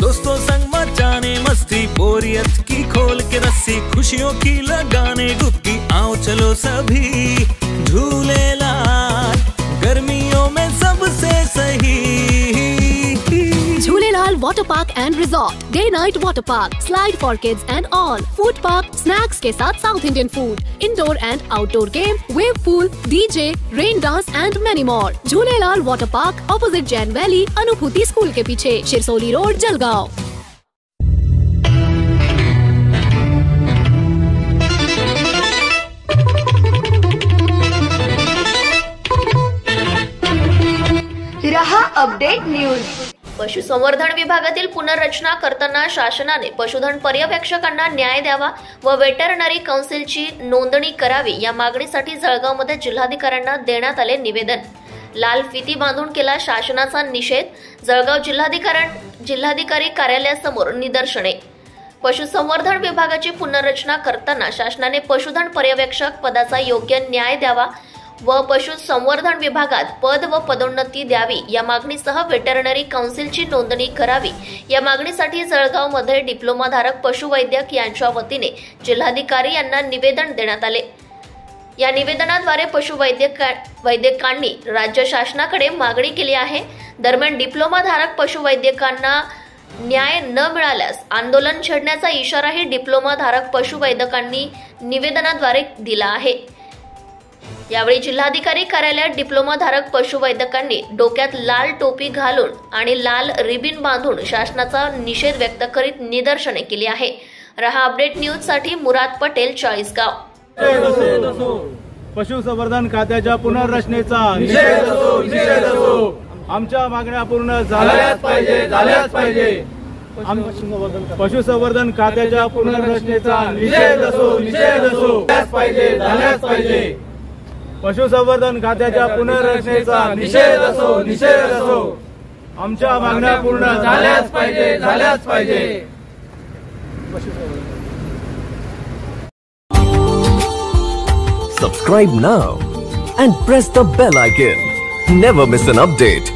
दोस्तों संग मचाने मस्ती, बोरियत की खोल के रस्सी, खुशियों की लगाने डुबकी, आओ चलो सभी झूलेलाल, गर्मियों में सबसे सही। Jhulelal water park and resort, day night water park, slide for kids and all, food park, snacks के साथ south Indian food, indoor and outdoor game, wave pool, DJ, rain dance and many more. Jhulelal water park, opposite Jain valley, Anubhuti school के पीछे, Shirsoli road, Jalgaon. रहा update news. पशुसंवर्धन विभागातील पुनर्रचना करताना शासनाने पशुधन पर्यवेक्षकांना न्याय द्यावा व वेटरनरी काउन्सिलची नोंदणी करावी या मागणीसाठी जळगावमध्ये जिल्हाधिकाऱ्यांना देण्यात आले निवेदन। लाल फिती बांधून केला शासनाचा निषेध, जळगाव जिल्हाधिकारी कार्यालयासमोर निदर्शने। पशुसंवर्धन विभागाची पुनर्रचना करताना शासनाने पशुधन पर्यवेक्षक पदाचा योग्य न्याय द्यावा व पशुसंवर्धन विभागात पद व पदोन्नती द्यावी या मागणीसह वेटरनरी काउन्सिलची नोंदणी करावी या मागणीसाठी जळगावमध्ये डिप्लोमाधारक पशुवैद्यक यांच्या वतीने जिल्हाधिकारी यांना निवेदन देण्यात आले। या निवेदनाद्वारे पशुवैद्यकांनी राज्य शासनाकडे मागणी केली आहे। दरम्यान डिप्लोमाधारक पशुवैद्यकांना न्याय न मिळाल्यास आंदोलन छेडण्याचा इशाराही डिप्लोमाधारक पशुवैद्यकांनी निवेदनाद्वारे दिला आहे। यावेळी जिल्हाधिकारी कार्यालयात डिप्लोमाधारक पशुवैद्यकांनी डोक्यात लाल टोपी घालून आणि लाल रिबीन बांधून शासनाचा निषेध व्यक्त करीत निदर्शने केली आहे। रहा अपडेट न्यूज साठी मुराद पटेल, चाळीसगाव। पशुसंवर्धन खात्याच्या पुनर्रचनेचा निषेध असो, आमच्या मागण्या पूर्ण झाल्याच पाहिजे। पशुसंवर्धन खात्याच्या पुनर्रचनेचा निषेध असो, झाल्याच पाहिजे। पशुसंवर्धन खात्याच्या पुनर्रचनेचा निषेध असो, आमच्या मागण्या पूर्ण झाल्याच पाहिजे। Subscribe now and press the bell icon. Never miss an update.